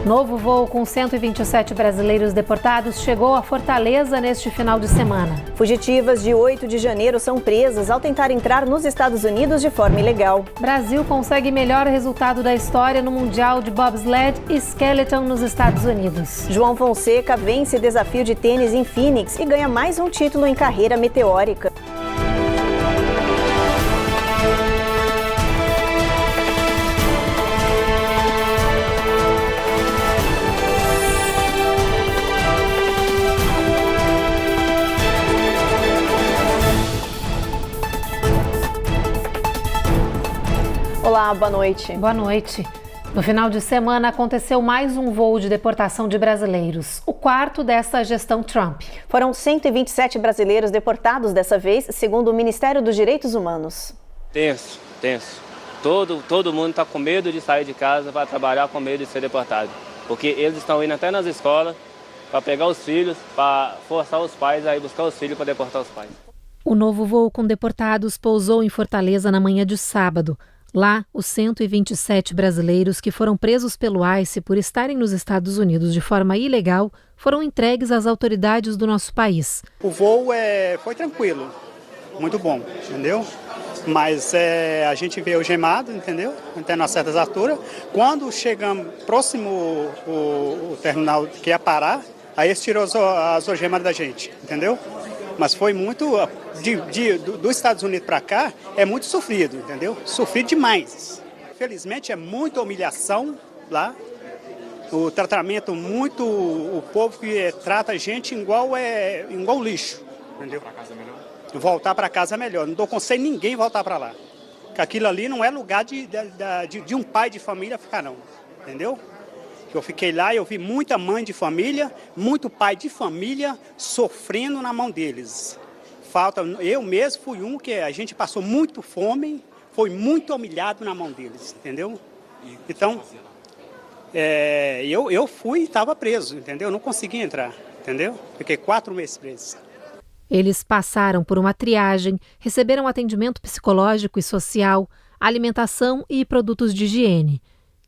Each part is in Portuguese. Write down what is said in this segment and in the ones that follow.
Novo voo com 127 brasileiros deportados chegou a Fortaleza neste final de semana. Fugitivas de 8 de janeiro são presas ao tentar entrar nos Estados Unidos de forma ilegal. Brasil consegue melhor resultado da história no Mundial de Bobsled e Skeleton nos Estados Unidos. João Fonseca vence desafio de tênis em Phoenix e ganha mais um título em carreira meteórica. Olá, boa noite. Boa noite. No final de semana aconteceu mais um voo de deportação de brasileiros, o quarto dessa gestão Trump. Foram 127 brasileiros deportados dessa vez, segundo o Ministério dos Direitos Humanos. Tenso. Todo mundo está com medo de sair de casa para trabalhar, com medo de ser deportado. Porque eles estão indo até nas escolas para pegar os filhos, para forçar os pais a ir buscar os filhos para deportar os pais. O novo voo com deportados pousou em Fortaleza na manhã de sábado. Lá, os 127 brasileiros que foram presos pelo ICE por estarem nos Estados Unidos de forma ilegal foram entregues às autoridades do nosso país. O voo foi tranquilo, muito bom, entendeu? Mas a gente veio gemado, entendeu? Até umas certas alturas. Quando chegamos próximo o terminal que ia parar, aí eles tirou as algemas da gente, entendeu? Mas foi muito, dos Estados Unidos para cá, é muito sofrido, entendeu? Sofrido demais. Infelizmente é muita humilhação lá, o tratamento muito, o povo que trata a gente igual lixo, entendeu? Voltar para casa é melhor, não dou conselho a ninguém voltar para lá. Porque aquilo ali não é lugar de um pai de família ficar não, entendeu? Eu fiquei lá e eu vi muita mãe de família, muito pai de família sofrendo na mão deles. Eu mesmo fui um que a gente passou muito fome, foi muito humilhado na mão deles, entendeu? Então, eu fui e estava preso, entendeu? Eu não consegui entrar, entendeu? Fiquei 4 meses preso. Eles passaram por uma triagem, receberam atendimento psicológico e social, alimentação e produtos de higiene.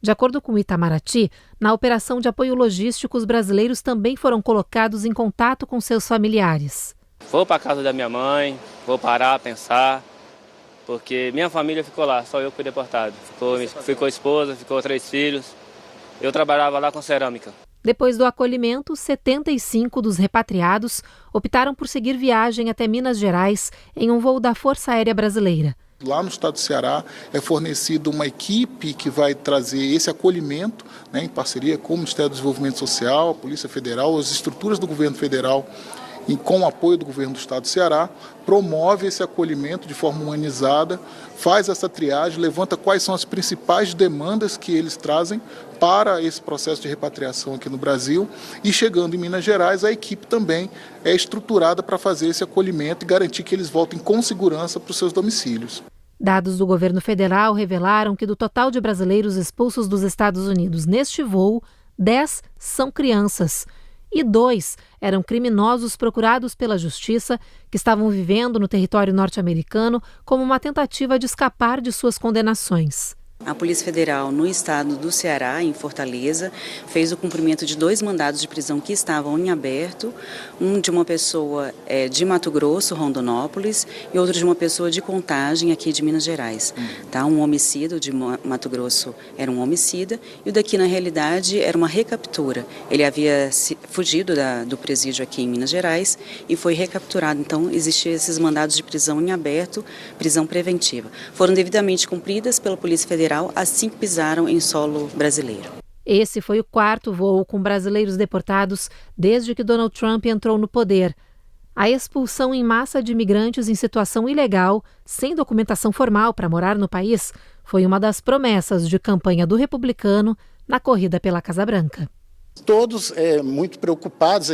De acordo com o Itamaraty, na operação de apoio logístico, os brasileiros também foram colocados em contato com seus familiares. Vou para a casa da minha mãe, vou parar, pensar, porque minha família ficou lá, só eu fui deportado. Ficou a esposa, ficou 3 filhos. Eu trabalhava lá com cerâmica. Depois do acolhimento, 75 dos repatriados optaram por seguir viagem até Minas Gerais em um voo da Força Aérea Brasileira. Lá no estado do Ceará é fornecida uma equipe que vai trazer esse acolhimento, em parceria com o Ministério do Desenvolvimento Social, a Polícia Federal, as estruturas do governo federal e com o apoio do governo do estado do Ceará, promove esse acolhimento de forma humanizada, faz essa triagem, levanta quais são as principais demandas que eles trazem para esse processo de repatriação aqui no Brasil e chegando em Minas Gerais, a equipe também é estruturada para fazer esse acolhimento e garantir que eles voltem com segurança para os seus domicílios. Dados do governo federal revelaram que do total de brasileiros expulsos dos Estados Unidos neste voo, 10 são crianças e 2 eram criminosos procurados pela justiça que estavam vivendo no território norte-americano como uma tentativa de escapar de suas condenações. A Polícia Federal no estado do Ceará, em Fortaleza, fez o cumprimento de 2 mandados de prisão que estavam em aberto, um de uma pessoa de Mato Grosso, Rondonópolis, e outro de uma pessoa de Contagem, aqui de Minas Gerais. Tá? Um homicida, o de Mato Grosso era um homicida, e o daqui, na realidade, era uma recaptura. Ele havia fugido do presídio aqui em Minas Gerais e foi recapturado. Então, existiam esses mandados de prisão em aberto, prisão preventiva. Foram devidamente cumpridas pela Polícia Federal assim que pisaram em solo brasileiro. Esse foi o 4º voo com brasileiros deportados desde que Donald Trump entrou no poder. A expulsão em massa de imigrantes em situação ilegal, sem documentação formal para morar no país, foi uma das promessas de campanha do republicano na corrida pela Casa Branca. Todos muito preocupados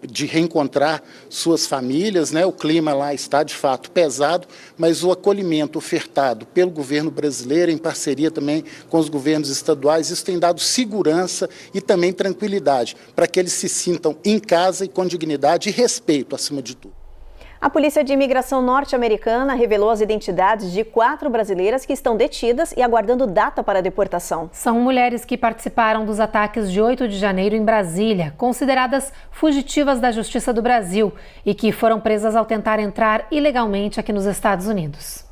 de reencontrar suas famílias, O clima lá está de fato pesado, mas o acolhimento ofertado pelo governo brasileiro em parceria também com os governos estaduais, isso tem dado segurança e também tranquilidade para que eles se sintam em casa e com dignidade e respeito acima de tudo. A Polícia de Imigração norte-americana revelou as identidades de 4 brasileiras que estão detidas e aguardando data para deportação. São mulheres que participaram dos ataques de 8 de janeiro em Brasília, consideradas fugitivas da Justiça do Brasil e que foram presas ao tentar entrar ilegalmente aqui nos Estados Unidos.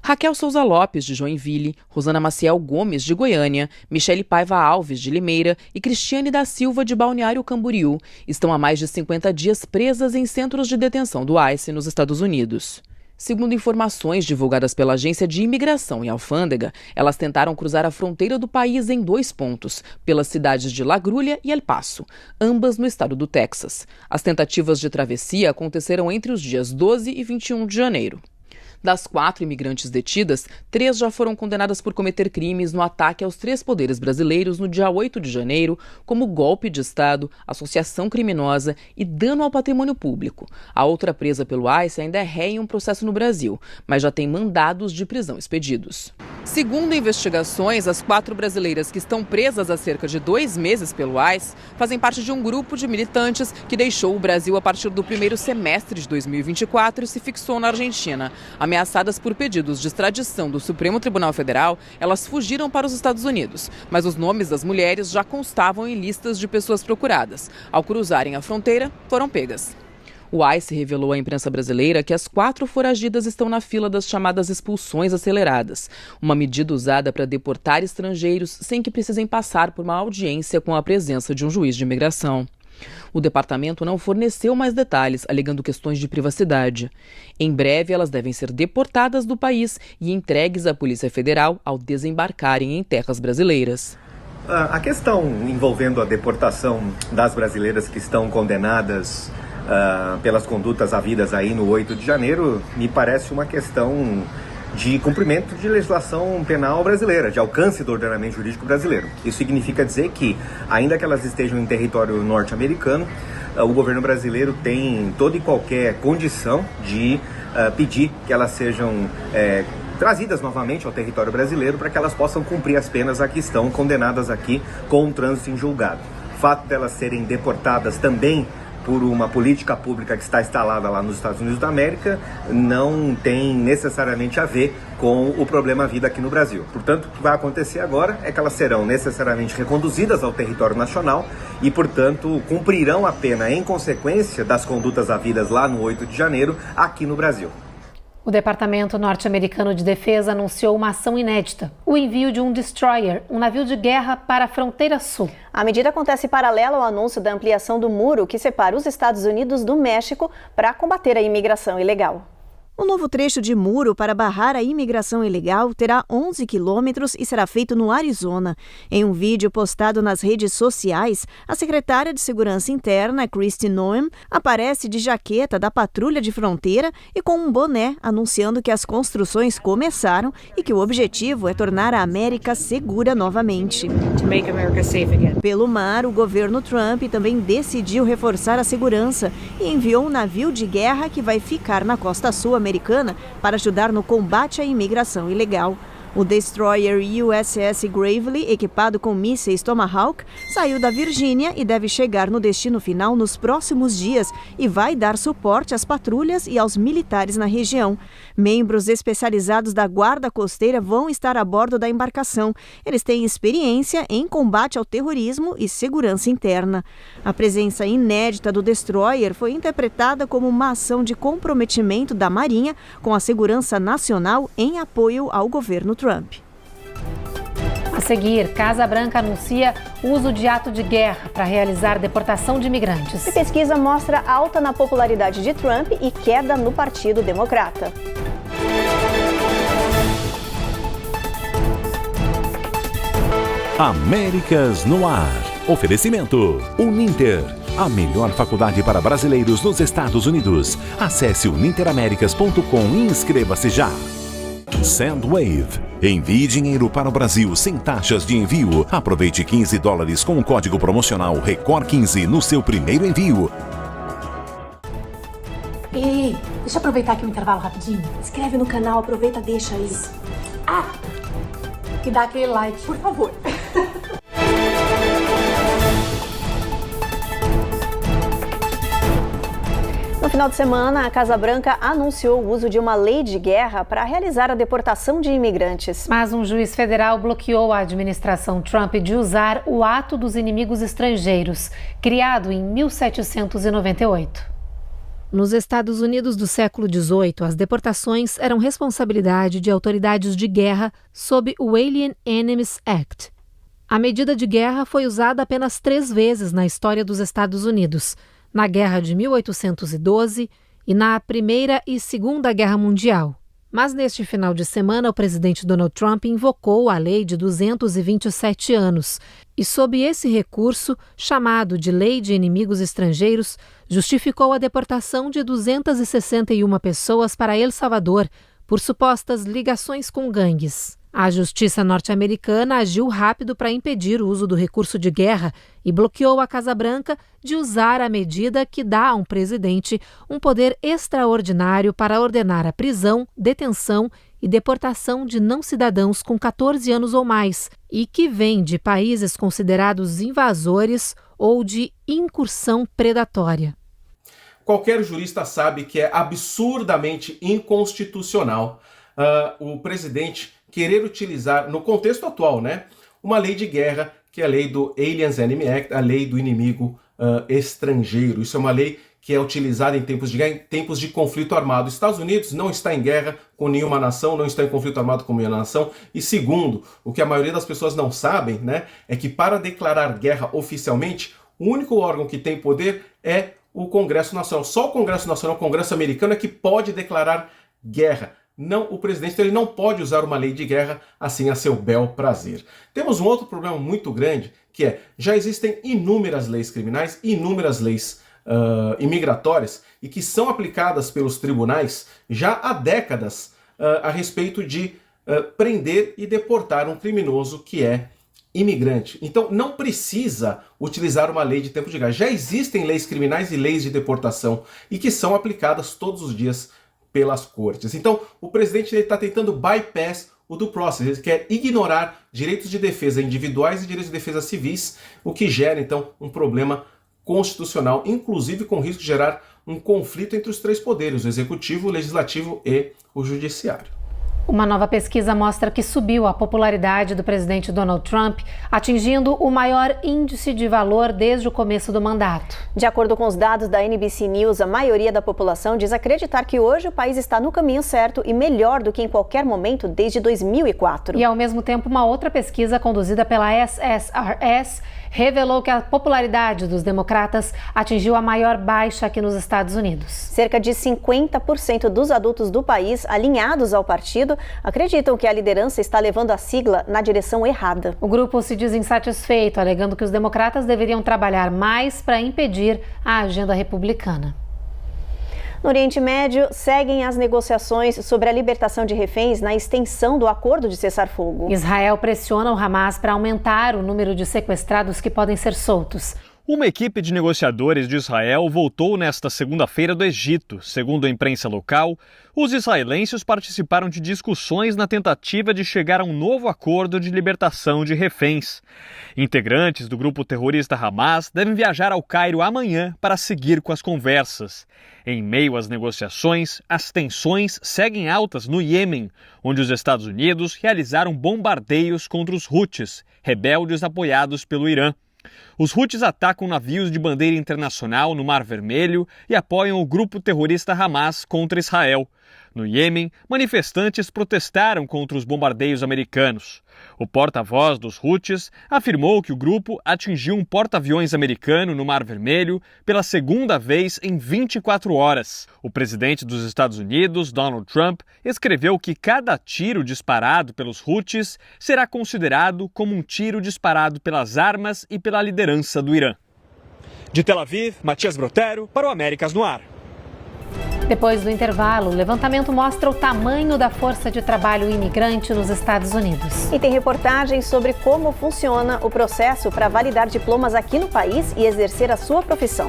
Raquel Souza Lopes, de Joinville, Rosana Maciel Gomes, de Goiânia, Michele Paiva Alves, de Limeira e Cristiane da Silva, de Balneário Camboriú, estão há mais de 50 dias presas em centros de detenção do ICE nos Estados Unidos. Segundo informações divulgadas pela Agência de Imigração e Alfândega, elas tentaram cruzar a fronteira do país em 2 pontos, pelas cidades de La Grulha e El Paso, ambas no estado do Texas. As tentativas de travessia aconteceram entre os dias 12 e 21 de janeiro. Das 4 imigrantes detidas, 3 já foram condenadas por cometer crimes no ataque aos 3 poderes brasileiros no dia 8 de janeiro, como golpe de Estado, associação criminosa e dano ao patrimônio público. A outra presa pelo ICE ainda é ré em um processo no Brasil, mas já tem mandados de prisão expedidos. Segundo investigações, as 4 brasileiras que estão presas há cerca de 2 meses pelo ICE fazem parte de um grupo de militantes que deixou o Brasil a partir do primeiro semestre de 2024 e se fixou na Argentina. Ameaçadas por pedidos de extradição do Supremo Tribunal Federal, elas fugiram para os Estados Unidos, mas os nomes das mulheres já constavam em listas de pessoas procuradas. Ao cruzarem a fronteira, foram pegas. O ICE revelou à imprensa brasileira que as 4 foragidas estão na fila das chamadas expulsões aceleradas, uma medida usada para deportar estrangeiros sem que precisem passar por uma audiência com a presença de um juiz de imigração. O departamento não forneceu mais detalhes, alegando questões de privacidade. Em breve, elas devem ser deportadas do país e entregues à Polícia Federal ao desembarcarem em terras brasileiras. A questão envolvendo a deportação das brasileiras que estão condenadas pelas condutas havidas aí no 8 de janeiro me parece uma questão de cumprimento de legislação penal brasileira, de alcance do ordenamento jurídico brasileiro. Isso significa dizer que, ainda que elas estejam em território norte-americano, o governo brasileiro tem toda e qualquer condição de pedir que elas sejam trazidas novamente ao território brasileiro para que elas possam cumprir as penas a que estão condenadas aqui com um trânsito em julgado. O fato delas serem deportadas também por uma política pública que está instalada lá nos Estados Unidos da América, não tem necessariamente a ver com o problema vida aqui no Brasil. Portanto, o que vai acontecer agora é que elas serão necessariamente reconduzidas ao território nacional e, portanto, cumprirão a pena em consequência das condutas havidas lá no 8 de janeiro aqui no Brasil. O Departamento Norte-Americano de Defesa anunciou uma ação inédita, o envio de um destroyer, um navio de guerra, para a fronteira sul. A medida acontece paralela ao anúncio da ampliação do muro que separa os Estados Unidos do México para combater a imigração ilegal. O novo trecho de muro para barrar a imigração ilegal terá 11 quilômetros e será feito no Arizona. Em um vídeo postado nas redes sociais, a secretária de Segurança Interna, Kristi Noem, aparece de jaqueta da patrulha de fronteira e com um boné anunciando que as construções começaram e que o objetivo é tornar a América segura novamente. Pelo mar, o governo Trump também decidiu reforçar a segurança e enviou um navio de guerra que vai ficar na costa sul americana para ajudar no combate à imigração ilegal. O destroyer USS Gravely, equipado com mísseis Tomahawk, saiu da Virgínia e deve chegar no destino final nos próximos dias e vai dar suporte às patrulhas e aos militares na região. Membros especializados da Guarda Costeira vão estar a bordo da embarcação. Eles têm experiência em combate ao terrorismo e segurança interna. A presença inédita do destroyer foi interpretada como uma ação de comprometimento da Marinha com a segurança nacional em apoio ao governo Trump. A seguir, Casa Branca anuncia o uso de ato de guerra para realizar deportação de imigrantes. A pesquisa mostra alta na popularidade de Trump e queda no Partido Democrata. Américas no Ar. Oferecimento Uninter, a melhor faculdade para brasileiros nos Estados Unidos. Acesse uninteraméricas.com e inscreva-se já. Sendwave. Envie dinheiro para o Brasil sem taxas de envio. Aproveite $15 com o código promocional RECOR15 no seu primeiro envio. Ei, deixa eu aproveitar aqui o intervalo rapidinho. Inscreve no canal, aproveita, deixa isso. E dá aquele like, por favor. No final de semana, a Casa Branca anunciou o uso de uma lei de guerra para realizar a deportação de imigrantes. Mas um juiz federal bloqueou a administração Trump de usar o Ato dos Inimigos Estrangeiros, criado em 1798. Nos Estados Unidos do século XVIII, as deportações eram responsabilidade de autoridades de guerra sob o Alien Enemies Act. A medida de guerra foi usada apenas 3 vezes na história dos Estados Unidos, na Guerra de 1812 e na Primeira e Segunda Guerra Mundial. Mas neste final de semana, o presidente Donald Trump invocou a lei de 227 anos e, sob esse recurso, chamado de Lei de Inimigos Estrangeiros, justificou a deportação de 261 pessoas para El Salvador por supostas ligações com gangues. A justiça norte-americana agiu rápido para impedir o uso do recurso de guerra e bloqueou a Casa Branca de usar a medida que dá a um presidente um poder extraordinário para ordenar a prisão, detenção e deportação de não-cidadãos com 14 anos ou mais e que vêm de países considerados invasores ou de incursão predatória. Qualquer jurista sabe que é absurdamente inconstitucional o presidente querer utilizar, no contexto atual, uma lei de guerra, que é a lei do Aliens Enemy Act, a lei do inimigo estrangeiro. Isso é uma lei que é utilizada em tempos de guerra, em tempos de conflito armado. Os Estados Unidos não está em guerra com nenhuma nação, não está em conflito armado com nenhuma nação. E segundo, o que a maioria das pessoas não sabem, é que para declarar guerra oficialmente, o único órgão que tem poder é o Congresso Nacional. Só o Congresso Nacional, o Congresso americano, é que pode declarar guerra. Não, o presidente ele não pode usar uma lei de guerra assim a seu bel prazer. Temos um outro problema muito grande, que é, já existem inúmeras leis criminais, inúmeras leis imigratórias, e que são aplicadas pelos tribunais já há décadas a respeito de prender e deportar um criminoso que é imigrante. Então não precisa utilizar uma lei de tempo de guerra. Já existem leis criminais e leis de deportação, e que são aplicadas todos os dias pelas cortes. Então, o presidente está tentando bypass o due process, ele quer ignorar direitos de defesa individuais e direitos de defesa civis, o que gera, então, um problema constitucional, inclusive com risco de gerar um conflito entre os 3 poderes, o executivo, o legislativo e o judiciário. Uma nova pesquisa mostra que subiu a popularidade do presidente Donald Trump, atingindo o maior índice de valor desde o começo do mandato. De acordo com os dados da NBC News, a maioria da população diz acreditar que hoje o país está no caminho certo e melhor do que em qualquer momento desde 2004. E, ao mesmo tempo, uma outra pesquisa conduzida pela SSRS revelou que a popularidade dos democratas atingiu a maior baixa aqui nos Estados Unidos. Cerca de 50% dos adultos do país alinhados ao partido acreditam que a liderança está levando a sigla na direção errada. O grupo se diz insatisfeito, alegando que os democratas deveriam trabalhar mais para impedir a agenda republicana. No Oriente Médio, seguem as negociações sobre a libertação de reféns na extensão do acordo de cessar-fogo. Israel pressiona o Hamas para aumentar o número de sequestrados que podem ser soltos. Uma equipe de negociadores de Israel voltou nesta segunda-feira do Egito. Segundo a imprensa local, os israelenses participaram de discussões na tentativa de chegar a um novo acordo de libertação de reféns. Integrantes do grupo terrorista Hamas devem viajar ao Cairo amanhã para seguir com as conversas. Em meio às negociações, as tensões seguem altas no Iêmen, onde os Estados Unidos realizaram bombardeios contra os Houthis, rebeldes apoiados pelo Irã. Os Houthis atacam navios de bandeira internacional no Mar Vermelho e apoiam o grupo terrorista Hamas contra Israel. No Iêmen, manifestantes protestaram contra os bombardeios americanos. O porta-voz dos Houthis afirmou que o grupo atingiu um porta-aviões americano no Mar Vermelho pela segunda vez em 24 horas. O presidente dos Estados Unidos, Donald Trump, escreveu que cada tiro disparado pelos Houthis será considerado como um tiro disparado pelas armas e pela liderança do Irã. De Tel Aviv, Matias Brotero para o Américas no Ar. Depois do intervalo, o levantamento mostra o tamanho da força de trabalho imigrante nos Estados Unidos. E tem reportagens sobre como funciona o processo para validar diplomas aqui no país e exercer a sua profissão.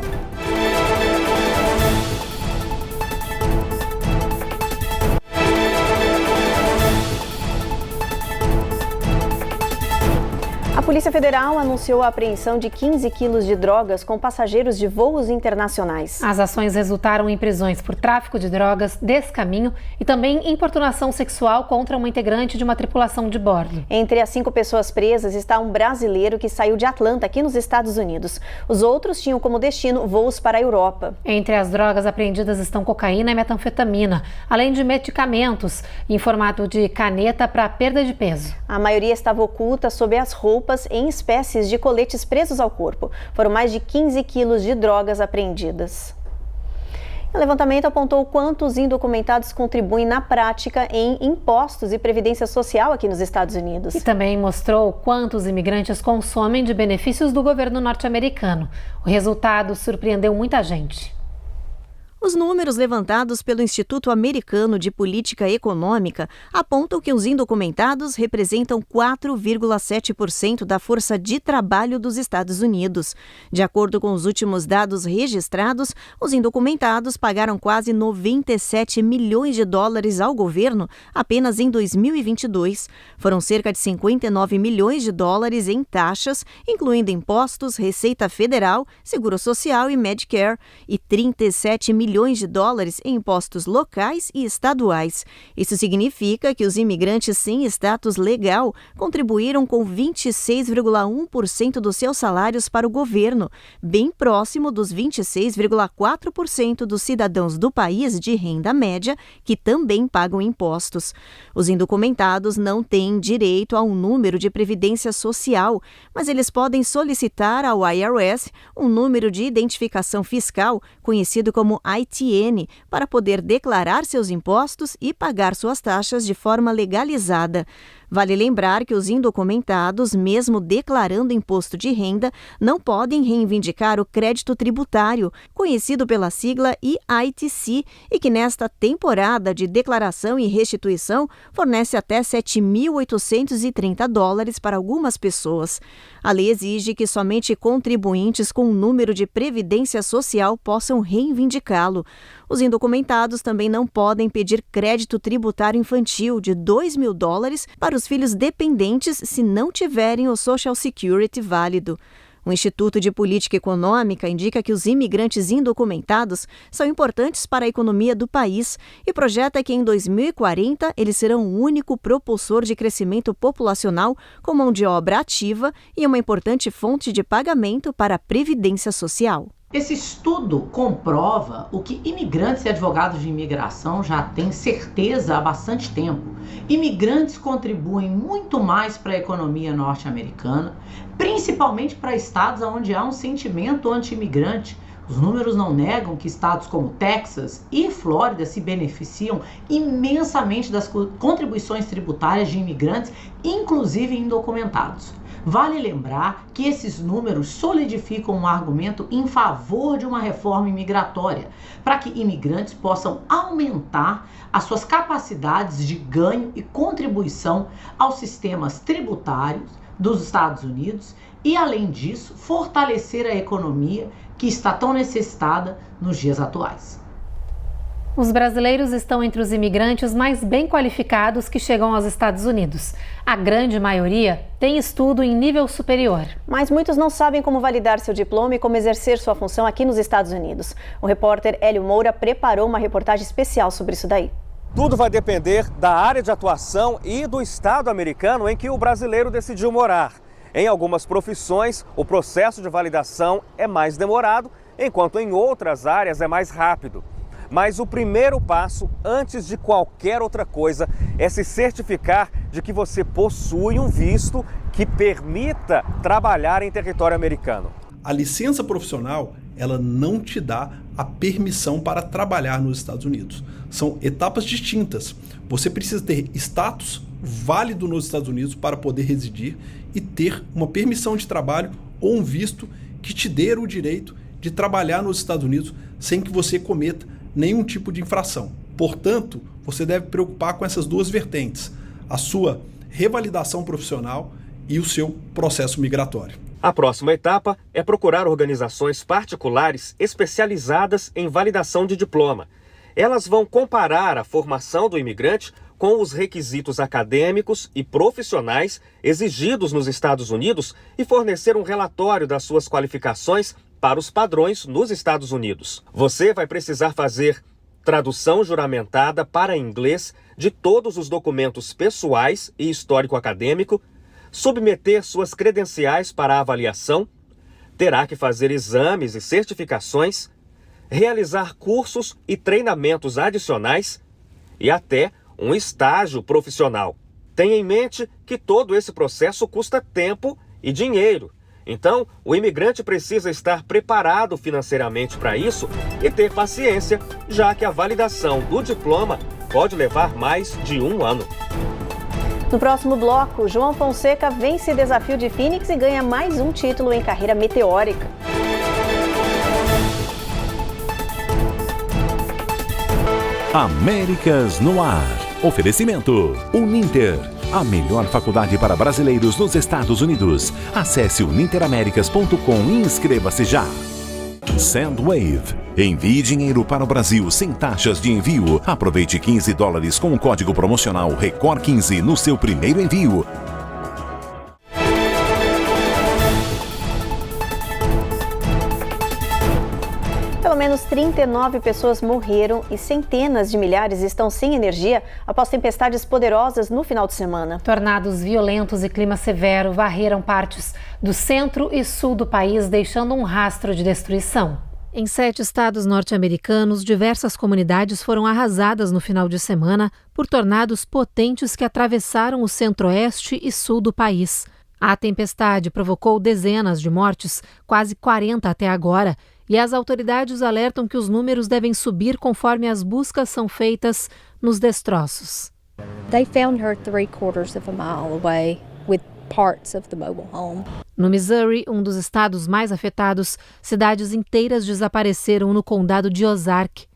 A Polícia Federal anunciou a apreensão de 15 quilos de drogas com passageiros de voos internacionais. As ações resultaram em prisões por tráfico de drogas, descaminho e também importunação sexual contra uma integrante de uma tripulação de bordo. Entre as 5 pessoas presas está um brasileiro que saiu de Atlanta, aqui nos Estados Unidos. Os outros tinham como destino voos para a Europa. Entre as drogas apreendidas estão cocaína e metanfetamina, além de medicamentos em formato de caneta para perda de peso. A maioria estava oculta sob as roupas em espécies de coletes presos ao corpo. Foram mais de 15 quilos de drogas apreendidas. O levantamento apontou quantos indocumentados contribuem na prática em impostos e previdência social aqui nos Estados Unidos. E também mostrou quantos imigrantes consomem de benefícios do governo norte-americano. O resultado surpreendeu muita gente. Os números levantados pelo Instituto Americano de Política Econômica apontam que os indocumentados representam 4,7% da força de trabalho dos Estados Unidos. De acordo com os últimos dados registrados, os indocumentados pagaram quase 97 milhões de dólares ao governo apenas em 2022. Foram cerca de 59 milhões de dólares em taxas, incluindo impostos, Receita Federal, Seguro Social e Medicare, e 37 milhões de dólares em impostos locais e estaduais. Isso significa que os imigrantes sem status legal contribuíram com 26,1% dos seus salários para o governo, bem próximo dos 26,4% dos cidadãos do país de renda média, que também pagam impostos. Os indocumentados não têm direito a um número de previdência social, mas eles podem solicitar ao IRS um número de identificação fiscal, conhecido como ITN, para poder declarar seus impostos e pagar suas taxas de forma legalizada. Vale lembrar que os indocumentados, mesmo declarando imposto de renda, não podem reivindicar o crédito tributário, conhecido pela sigla EITC, e que nesta temporada de declaração e restituição fornece até $7.830 para algumas pessoas. A lei exige que somente contribuintes com um número de previdência social possam reivindicá-lo. Os indocumentados também não podem pedir crédito tributário infantil de $2.000 para os filhos dependentes se não tiverem o Social Security válido. O Instituto de Política Econômica indica que os imigrantes indocumentados são importantes para a economia do país e projeta que em 2040 eles serão o único propulsor de crescimento populacional com mão de obra ativa e uma importante fonte de pagamento para a Previdência Social. Esse estudo comprova o que imigrantes e advogados de imigração já têm certeza há bastante tempo. Imigrantes contribuem muito mais para a economia norte-americana, principalmente para estados onde há um sentimento anti-imigrante. Os números não negam que estados como Texas e Flórida se beneficiam imensamente das contribuições tributárias de imigrantes, inclusive indocumentados. Vale lembrar que esses números solidificam um argumento em favor de uma reforma imigratória, para que imigrantes possam aumentar as suas capacidades de ganho e contribuição aos sistemas tributários dos Estados Unidos e, além disso, fortalecer a economia que está tão necessitada nos dias atuais. Os brasileiros estão entre os imigrantes mais bem qualificados que chegam aos Estados Unidos. A grande maioria tem estudo em nível superior. Mas muitos não sabem como validar seu diploma e como exercer sua função aqui nos Estados Unidos. O repórter Hélio Moura preparou uma reportagem especial sobre isso daí. Tudo vai depender da área de atuação e do estado americano em que o brasileiro decidiu morar. Em algumas profissões, o processo de validação é mais demorado, enquanto em outras áreas é mais rápido. Mas o primeiro passo, antes de qualquer outra coisa, é se certificar de que você possui um visto que permita trabalhar em território americano. A licença profissional, ela não te dá a permissão para trabalhar nos Estados Unidos. São etapas distintas. Você precisa ter status válido nos Estados Unidos para poder residir e ter uma permissão de trabalho ou um visto que te dê o direito de trabalhar nos Estados Unidos sem que você cometa nenhum tipo de infração. Portanto, você deve preocupar com essas duas vertentes, a sua revalidação profissional e o seu processo migratório. A próxima etapa é procurar organizações particulares especializadas em validação de diploma. Elas vão comparar a formação do imigrante com os requisitos acadêmicos e profissionais exigidos nos Estados Unidos e fornecer um relatório das suas qualificações para os padrões nos Estados Unidos. Você vai precisar fazer tradução juramentada para inglês de todos os documentos pessoais e histórico-acadêmico, submeter suas credenciais para avaliação, terá que fazer exames e certificações, realizar cursos e treinamentos adicionais e até um estágio profissional. Tenha em mente que todo esse processo custa tempo e dinheiro. Então, o imigrante precisa estar preparado financeiramente para isso e ter paciência, já que a validação do diploma pode levar mais de 1 ano. No próximo bloco, João Fonseca vence desafio de Phoenix e ganha mais um título em carreira meteórica. Américas no Ar. Oferecimento Uninter, a melhor faculdade para brasileiros nos Estados Unidos. Acesse uninteraméricas.com e inscreva-se já. Sendwave. Envie dinheiro para o Brasil sem taxas de envio. Aproveite $15 com o código promocional RECOR15 no seu primeiro envio. Pelo menos 39 pessoas morreram e centenas de milhares estão sem energia após tempestades poderosas no final de semana. Tornados violentos e clima severo varreram partes do centro e sul do país, deixando um rastro de destruição. Em 7 estados norte-americanos, diversas comunidades foram arrasadas no final de semana por tornados potentes que atravessaram o centro-oeste e sul do país. A tempestade provocou dezenas de mortes, quase 40 até agora, e as autoridades alertam que os números devem subir conforme as buscas são feitas nos destroços. They found her 3/4 of a mile away with parts of the mobile home. No Missouri, um dos estados mais afetados, cidades inteiras desapareceram no condado de Ozark.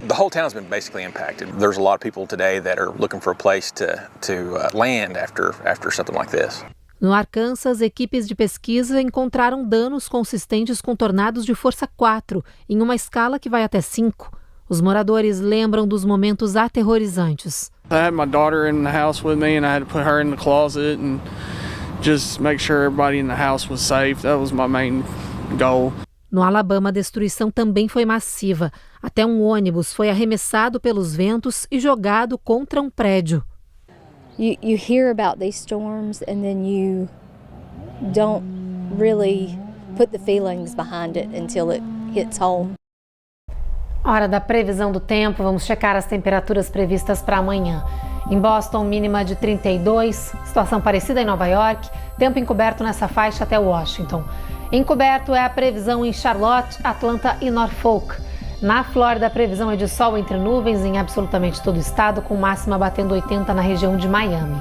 The whole town's been basically impacted. There's a lot of people today that are looking for a place to land after something like this. No Arkansas, equipes de pesquisa encontraram danos consistentes com tornados de força 4, em uma escala que vai até 5. Os moradores lembram dos momentos aterrorizantes. I had my daughter in the house with me and I had to put her in the closet and just make sure everybody in the house was safe. That was my main goal. No Alabama, a destruição também foi massiva. Até um ônibus foi arremessado pelos ventos e jogado contra um prédio. You hear about these storms and then you don't really put the feelings behind it until it hits home. Hora da previsão do tempo, vamos checar as temperaturas previstas para amanhã. Em Boston, mínima de 32, situação parecida em Nova York, tempo encoberto nessa faixa até Washington. Encoberto é a previsão em Charlotte, Atlanta e Norfolk. Na Flórida, a previsão é de sol entre nuvens em absolutamente todo o estado, com máxima batendo 80 na região de Miami.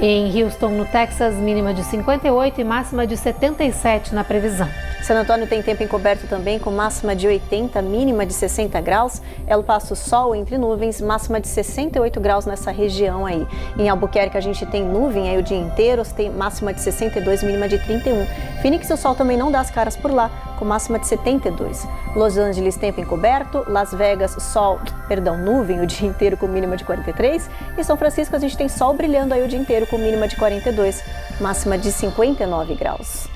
Em Houston, no Texas, mínima de 58 e máxima de 77 na previsão. San Antônio tem tempo encoberto também, com máxima de 80, mínima de 60 graus. El Paso, sol entre nuvens, máxima de 68 graus nessa região aí. Em Albuquerque, a gente tem nuvem aí o dia inteiro, tem máxima de 62, mínima de 31. Phoenix, o sol também não dá as caras por lá, com máxima de 72. Los Angeles, tempo encoberto. Las Vegas, nuvem o dia inteiro com mínima de 43. E São Francisco, a gente tem sol brilhando aí o dia inteiro com mínima de 42, máxima de 59 graus.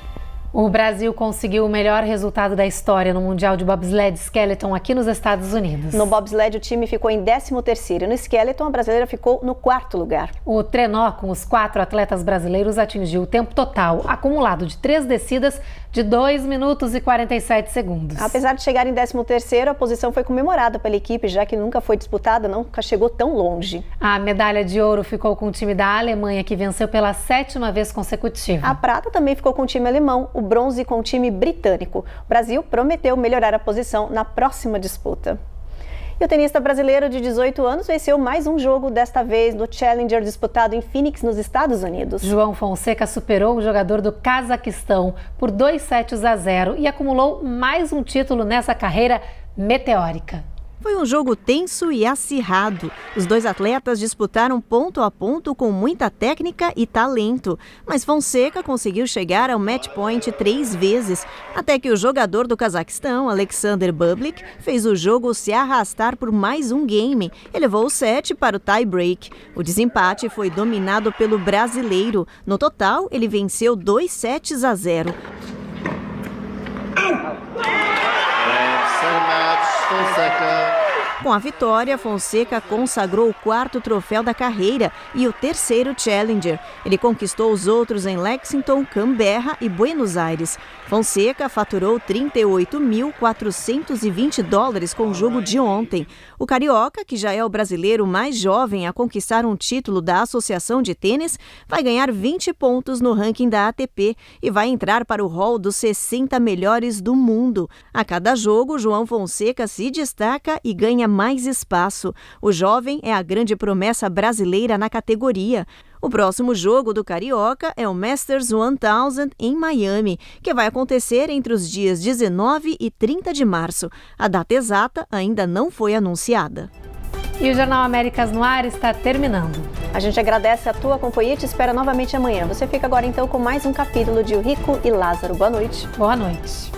O Brasil conseguiu o melhor resultado da história no Mundial de Bobsled Skeleton aqui nos Estados Unidos. No bobsled, o time ficou em 13º e no Skeleton, a brasileira ficou no 4º lugar. O trenó com os 4 atletas brasileiros atingiu o tempo total acumulado de 3 descidas de 2 minutos e 47 segundos. Apesar de chegar em 13º, a posição foi comemorada pela equipe, já que nunca foi disputada, nunca chegou tão longe. A medalha de ouro ficou com o time da Alemanha, que venceu pela 7ª vez consecutiva. A prata também ficou com o time alemão, o bronze com o time britânico. O Brasil prometeu melhorar a posição na próxima disputa. E o tenista brasileiro de 18 anos venceu mais um jogo, desta vez no Challenger disputado em Phoenix, nos Estados Unidos. João Fonseca superou o jogador do Cazaquistão por 2 sets a 0 e acumulou mais um título nessa carreira meteórica. Foi um jogo tenso e acirrado. Os dois atletas disputaram ponto a ponto com muita técnica e talento, mas Fonseca conseguiu chegar ao match point 3 vezes, até que o jogador do Cazaquistão, Alexander Bublik, fez o jogo se arrastar por mais um game e levou o set para o tie-break. O desempate foi dominado pelo brasileiro. No total, ele venceu 2-0. Com a vitória, Fonseca consagrou o 4º troféu da carreira e o 3º Challenger. Ele conquistou os outros em Lexington, Canberra e Buenos Aires. Fonseca faturou $38.420 com o jogo de ontem. O carioca, que já é o brasileiro mais jovem a conquistar um título da Associação de Tênis, vai ganhar 20 pontos no ranking da ATP e vai entrar para o hall dos 60 melhores do mundo. A cada jogo, João Fonseca se destaca e ganha mais espaço. O jovem é a grande promessa brasileira na categoria. O próximo jogo do carioca é o Masters 1000 em Miami, que vai acontecer entre os dias 19 e 30 de março. A data exata ainda não foi anunciada. E o Jornal Américas no Ar está terminando. A gente agradece a tua companhia e te espera novamente amanhã. Você fica agora então com mais um capítulo de O Rico e Lázaro. Boa noite. Boa noite.